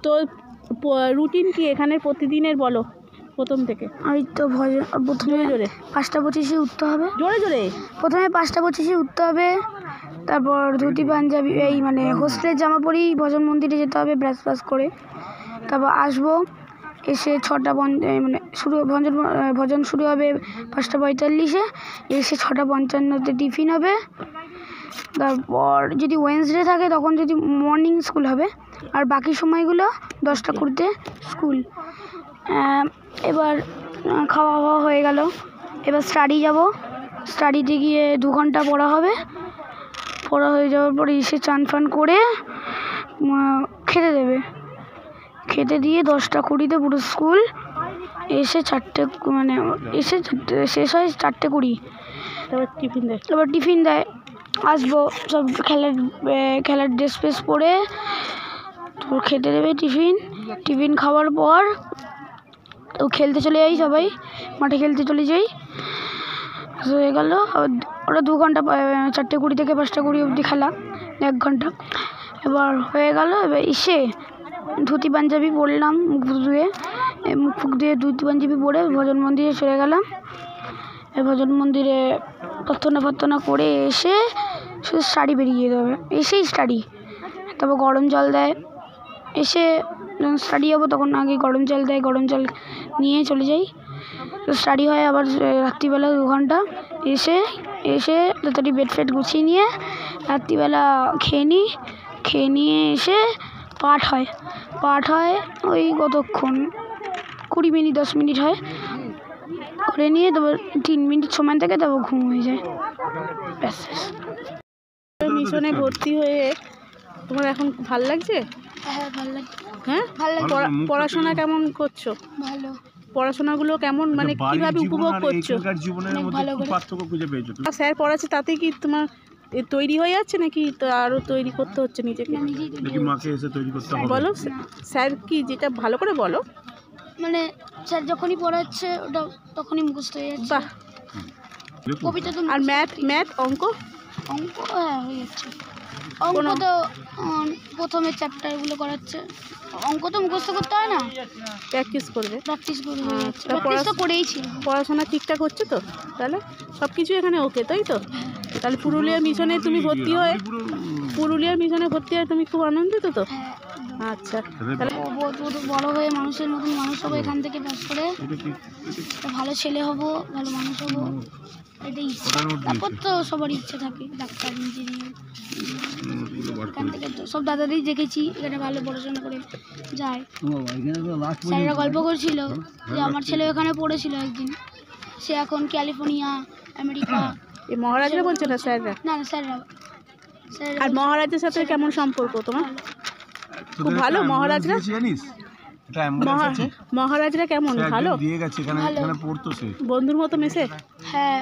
তো রুটিন কি এখানে প্রতিদিনের বলো প্রথম থেকে? ওই তো প্রথমে জোরে 5টা 25-এ উঠতে হবে। জোরে জোরে প্রথমে 5টা 25-এ উঠতে হবে, তারপর ধুতি পাঞ্জাবি এই মানে হোস্টেলের জামা পরেই ভজন মন্দিরে যেতে হবে ব্রাশ ফ্রাশ করে। তারপর আসবো, এসে 6টা মানে ভজন শুরু হবে 5টা 45-এ, এসে 6টা 55-তে টিফিন হবে। তারপর যদি ওয়েডনেসডে থাকে তখন যদি মর্নিং স্কুল হবে, আর বাকি সময়গুলো 10টা 20-তে স্কুল। এবার খাওয়া দাওয়া হয়ে গেল, এবার স্টাডি যাব। স্টাডিতে গিয়ে 2 ঘন্টা পড়া হবে। পড়া হয়ে যাওয়ার পরে এসে চান ফান করে খেতে দেবে। খেতে দিয়ে 10টা 20-তে পুরো স্কুল। এসে 4টে মানে এসে শেষ হয় 4টে 20। তারপর টিফিন দেয়। আসবো, সব খেলার ড্রেস ফ্রেস পরে তারপর খেতে দেবে টিফিন খাওয়ার পর তো খেলতে চলে যাই, সবাই মাঠে খেলতে চলে যাই। হয়ে গেল ওরা 2 ঘন্টা, 4টে 20 থেকে 5টা 20 অবধি খেলা, 1 ঘন্টা। এবার হয়ে গেল, এবার এসে ধুতি পাঞ্জাবি পরলাম, মুখ ধুয়ে ধুতি পাঞ্জাবি পরে ভজন মন্দিরে চলে গেলাম। ভজন মন্দিরে প্রার্থনা করে এসে শুধু স্টাডি বেরিয়ে যেতে হবে, এসেই স্টাডি। তারপর গরম জল দেয়, এসে যখন স্টাডি যাবো তখন আগে গরম জল দেয়, গরম জল নিয়ে চলে যাই। স্টাডি হয় আবার রাত্রিবেলা 2 ঘন্টা। এসে তাড়াতাড়ি বেড ফেড গুছিয়ে নিয়ে রাত্রিবেলা খেয়ে নিয়ে এসে পাঠ হয় ওই কতক্ষণ 20 মিনিট 10 মিনিট হয়, করে নিয়ে তারপর 3 মিনিট সময় থাকে, তারপর ঘুম হয়ে যায়। ব্যাস। মিশনে ভর্তি হয়ে তোমার এখন ভালো লাগছে? হ্যাঁ ভালো লাগছে। হ্যাঁ ভালো লাগছে। পড়াশোনা কেমন করছো? ভালো। পড়াশোনাগুলো কেমন মানে কিভাবে উপভোগ করছো? স্যার পড়াচ্ছে তাতে কি তোমার তৈরি হয়ে যাচ্ছে নাকি আরো তৈরি করতে হচ্ছে নিজেকে? বলো স্যার কি যেটা ভালো করে বলো। মানে স্যার যখনই পড়াচ্ছে ওটা তখনই মুখস্থ হয়ে যাচ্ছে। বাহ। কবিতা তো। আর ম্যাথ অঙ্ক হ্যাঁ হয়ে যাচ্ছে। অঙ্ক তো প্রথমে চ্যাপ্টারগুলো করাচ্ছে, অঙ্ক তো মুখস্থ করতে হয় না, প্র্যাকটিস করে হয়ে যাচ্ছে। প্র্যাকটিস তো করেই ছিল। পড়াশোনা ঠিকঠাক হচ্ছে তো? তাহলে সব কিছু এখানে ওকে, তাই তো? তাহলে পুরুলিয়া মিশনে তুমি ভর্তি হয়ে তুমি খুব আনন্দিত তো? আচ্ছা, তাহলে বড় হয়ে মানুষের মতন মানুষ হবো, এখান থেকে পাস করে ভালো ছেলে হব, ভালো মানুষ হব, এটাই ইচ্ছা। তারপর তো সবার ইচ্ছা থাকে ডাক্তার, ইঞ্জিনিয়ার। এখান থেকে তো সব দাদাদের দেখেছি এখানে ভালো পড়াশোনা করে যায়। স্যাররা গল্প করছিল যে আমার ছেলে এখানে পড়েছিল একদিন, সে এখন ক্যালিফোর্নিয়া, আমেরিকা। এই মহারাজরা বলছে না স্যাররা? না স্যাররা। আর মহারাজের সাথে কেমন সম্পর্ক তোমার? খুব ভালো। মহারাজরা কেমন? ভালো, বন্ধুর মতো মেশে? হ্যাঁ।